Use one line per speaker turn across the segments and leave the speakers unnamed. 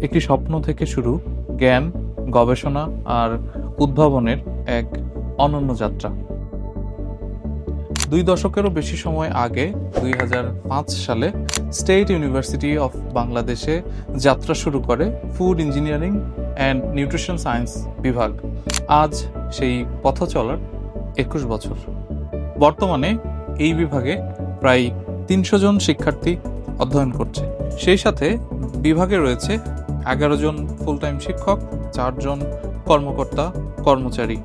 একটি স্বপ্ন থেকে শুরু জ্ঞান, গবেষণা আর উদ্ভাবনের এক অনন্য যাত্রা। 2 দশকেরও বেশি সময় আগে 2005 সালে স্টেট ইউনিভার্সিটি অফ বাংলাদেশে যাত্রা শুরু করে food engineering and nutrition science বিভাগ। আজ সেই পথ চলার 21 বছর। বর্তমানে এই বিভাগে প্রায় 300 জন শিক্ষার্থী অধ্যয়ন করছে। সেই সাথে বিভাগে রয়েছে 11 জন ফুল টাইম শিক্ষক, 4 জন কর্মকর্তা কর্মচারী।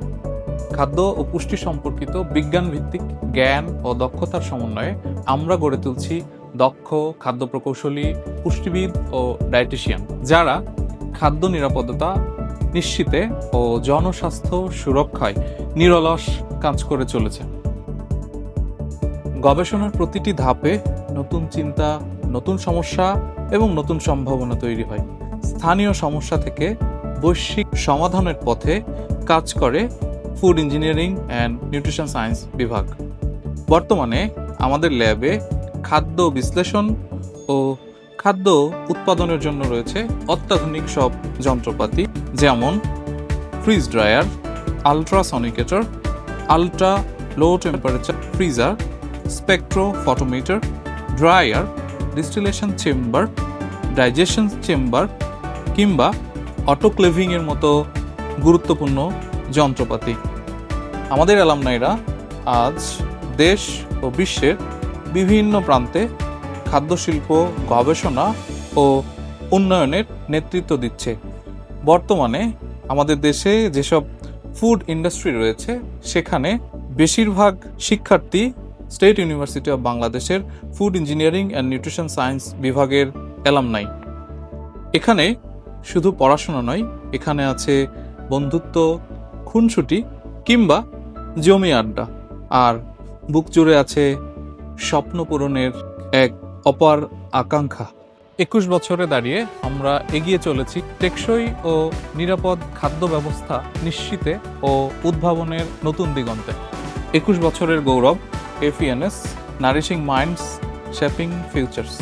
খাদ্য ও পুষ্টি সম্পর্কিত বিজ্ঞান ভিত্তিক জ্ঞান ও দক্ষতার সমন্বয়ে আমরা গড়ে তুলছি দক্ষ খাদ্য প্রকৌশলী, পুষ্টিবিদ ও ডায়েটিশিয়ান, যারা খাদ্য নিরাপত্তা নিশ্চিতে ও জনস্বাস্থ্য সুরক্ষায় নিরলস কাজ করে চলেছে। গবেষণার প্রতিটি ধাপে নতুন চিন্তা, নতুন সমস্যা এবং নতুন সম্ভাবনা তৈরি হয়। স্থানীয় সমস্যা থেকে বৈশ্বিক সমাধানের পথে কাজ করে food engineering and nutrition science বিভাগ। বর্তমানে আমাদের ল্যাবে খাদ্য বিশ্লেষণ ও খাদ্য উৎপাদনের জন্য রয়েছে অত্যাধুনিক সব যন্ত্রপাতি, যেমন fridge dryer, ultrasonicator, ultra low temperature freezer, spectrophotometer, dryer, distillation chamber, digestion chamber কিংবা অটোক্লেভিংয়ের মতো গুরুত্বপূর্ণ যন্ত্রপাতি। আমাদের অ্যালামনাইরা আজ দেশ ও বিশ্বের বিভিন্ন প্রান্তে খাদ্যশিল্প গবেষণা ও উন্নয়নের নেতৃত্ব দিচ্ছে। বর্তমানে আমাদের দেশে যেসব ফুড ইন্ডাস্ট্রি রয়েছে, সেখানে বেশিরভাগ শিক্ষার্থী স্টেট ইউনিভার্সিটি অফ বাংলাদেশের food engineering and nutrition science বিভাগের অ্যালামনাই। এখানে শুধু পড়াশোনা নয়, এখানে আছে বন্ধুত্ব, খুনসুটি কিংবা জমি আড্ডা, আর বুক জুড়ে আছে স্বপ্ন পূরণের এক অপার আকাঙ্ক্ষা। 21 বছরে দাঁড়িয়ে আমরা এগিয়ে চলেছি টেকসই ও নিরাপদ খাদ্য ব্যবস্থা নিশ্চিতে ও উদ্ভাবনের নতুন দিগন্তে। 21 বছরের গৌরব, FENS, nourishing minds, shaping futures.